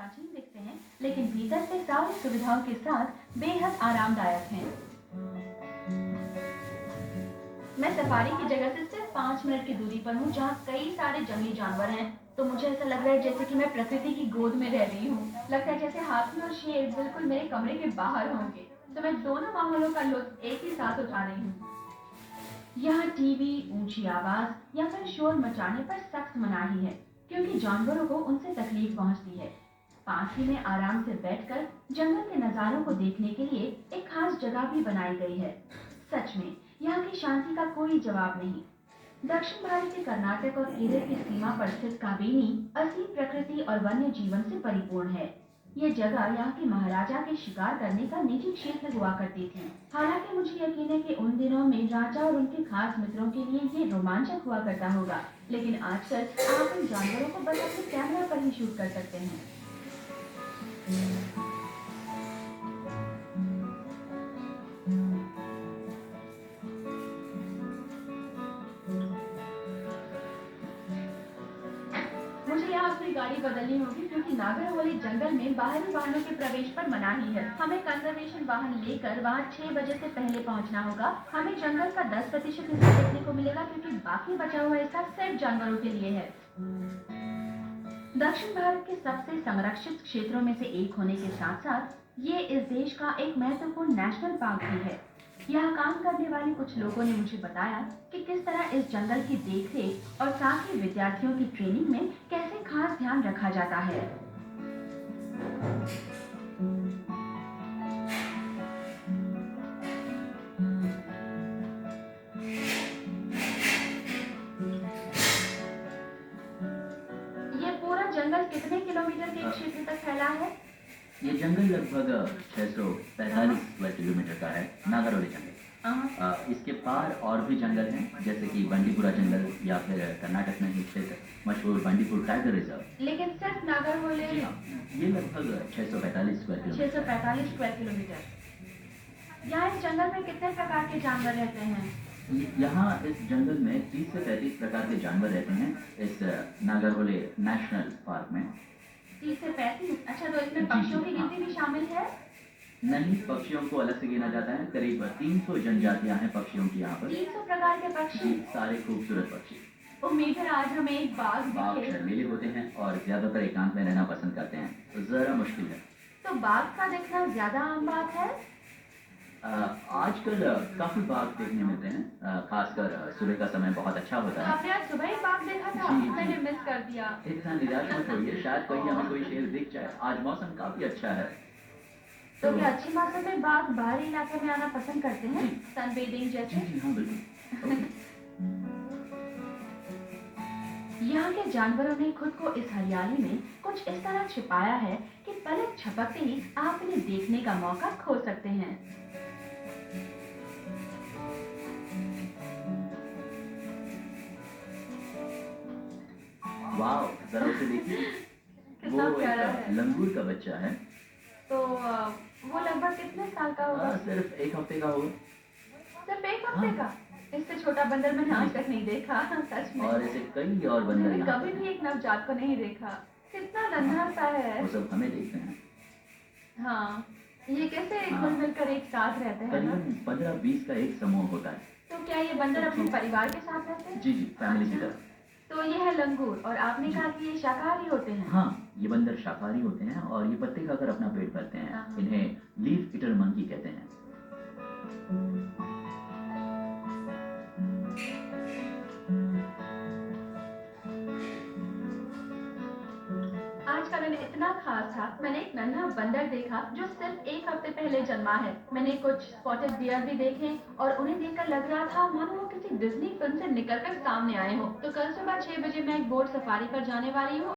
प्राचीन दिखते हैं, लेकिन भीतर से सारी सुविधाओं के साथ बेहद आरामदायक हैं। मैं सफारी की जगह से सिर्फ 5 मिनट की दूरी पर हूँ, जहाँ कई सारे जंगली जानवर हैं। तो मुझे ऐसा लग रहा है जैसे कि मैं प्रकृति की गोद में रह रही हूँ। लगता है जैसे हाथी और शेर बिल्कुल मेरे कमरे के बाहर होंगे। तो मैं दोनों माहौलों का लुत्फ एक ही साथ उठा रही हूँ। यहाँ टीवी, ऊंची आवाज या फिर शोर मचाने पर सख्त मनाही है, क्योंकि जानवरों को उनसे तकलीफ पहुंचती है। पास ही में आराम से बैठकर जंगल के नजारों को देखने के लिए एक खास जगह भी बनाई गई है। सच में यहाँ की शांति का कोई जवाब नहीं। दक्षिण भारत के कर्नाटक और केरल की सीमा पर स्थित काबिनी असीम प्रकृति और वन्य जीवन से परिपूर्ण है। यह जगह यहाँ के महाराजा के शिकार करने का निजी क्षेत्र हुआ करती थी। हालांकि मुझे यकीन है कि उन दिनों में राजा और उनके खास मित्रों के लिए ये रोमांचक हुआ करता होगा, लेकिन आजकल आप इन जानवरों को बस अपने कैमरा पर ही शूट कर सकते हैं। मुझे यहाँ अपनी गाड़ी बदलनी होगी, क्योंकि नागरहोली जंगल में बाहरी वाहनों के प्रवेश पर मनाही है। हमें कंजर्वेशन वाहन लेकर वहाँ 6 बजे से पहले पहुँचना होगा। हमें जंगल का 10% हिस्सा देखने को मिलेगा, क्योंकि बाकी बचा हुआ हिस्सा सिर्फ जानवरों के लिए है। दक्षिण भारत के सबसे संरक्षित क्षेत्रों में से एक होने के साथ साथ ये इस देश का एक महत्वपूर्ण नेशनल पार्क भी है। यहाँ काम करने वाले कुछ लोगों ने मुझे बताया कि किस तरह इस जंगल की देखरेख और साथ ही विद्यार्थियों की ट्रेनिंग में कैसे खास ध्यान रखा जाता है। ये पूरा जंगल कितने किलोमीटर के क्षेत्र तक फैला है? ये जंगल लगभग 645 स्क्वायर किलोमीटर का है, नागरहोली जंगल। इसके पार और भी जंगल हैं, जैसे कि बंडीपुरा जंगल या फिर कर्नाटक में स्थित मशहूर बंडीपुर टाइगर रिजर्व। लेकिन सिर्फ नागरहोली ये लगभग 645 स्क्वायर किलोमीटर। 645 square kilometre. यहाँ इस जंगल में कितने प्रकार के जानवर रहते हैं? यहाँ इस जंगल में 30 से 35 प्रकार के जानवर रहते हैं, इस नागरहोली नेशनल पार्क में। 30 से 35? अच्छा, तो इसमें पक्षियों की गिनती भी शामिल है? नहीं, पक्षियों को अलग से गिना जाता है। करीब 300 जनजातियां हैं पक्षियों की यहाँ पर। 300 प्रकार के पक्षी? सारे खूबसूरत पक्षी। उम्मीद है आज हमें एक बाघ दिखे। शर्मीले होते हैं और ज्यादातर एकांत में रहना पसंद करते हैं, तो जरा मुश्किल है। तो बाघ का देखना ज्यादा आम बात है? आजकल काफी बाघ देखने मिलते हैं, खासकर सुबह का समय बहुत अच्छा होता तो है। आपने आज सुबह ही बाघ देखा था? मैंने मिस कर दिया। इतना निराश मत होइए, शायद कहीं हमें कोई शेर दिख जाए। आज मौसम काफी अच्छा है। तो क्या अच्छी मौसम में बाघ बाहरी इलाके में आना पसंद करते हैं, सनबेडिंग जैसे? जी हाँ, बिल्कुल। यहाँ के जानवरों ने खुद को इस हरियाली में कुछ इस तरह छिपाया है कि पलक झपकते ही आप इन्हें देखने का मौका खो सकते हैं। वाह, जरा उसे देखिए। कितना वो प्यारा एक है। लंगूर का बच्चा है। तो वो लगभग कितने साल का होगा? सिर्फ 1 हफ्ते का होगा। सिर्फ 1 हफ्ते का? इससे छोटा बंदर मैंने आज तक नहीं देखा, सच में। और ऐसे कई और बंदर मैंने यहाँ कभी पर भी एक नवजात को नहीं देखा। कितना नन्हा सा है। वो सब हमें देखते हैं। हाँ, ये कैसे हाँ। घुल मिलकर एक साथ रहते हैं ना? करीबन 15-20 का एक समूह होता है। तो क्या ये बंदर अपने परिवार के साथ रहते हैं? जी, फैमिली की तरह। तो ये है लंगूर, और आपने कहा कि ये शाकाहारी होते हैं? हाँ, ये बंदर शाकाहारी होते हैं और ये पत्ते खाकर अपना पेट भरते हैं। हाँ। इन्हें लीफ ईटर मंकी कहते हैं। आज का दिन इतना खास था। मैंने एक नन्हा बंदर देखा जो सिर्फ 1 हफ्ते पहले जन्मा है। मैंने कुछ स्पॉटेड डियर भी देखे और उन्हें देखकर लग रहा था मानो वो किसी डिज्नी फिल्म से निकलकर सामने आए हो। तो कल सुबह 6 बजे मैं एक बोट सफारी पर जाने वाली हूँ।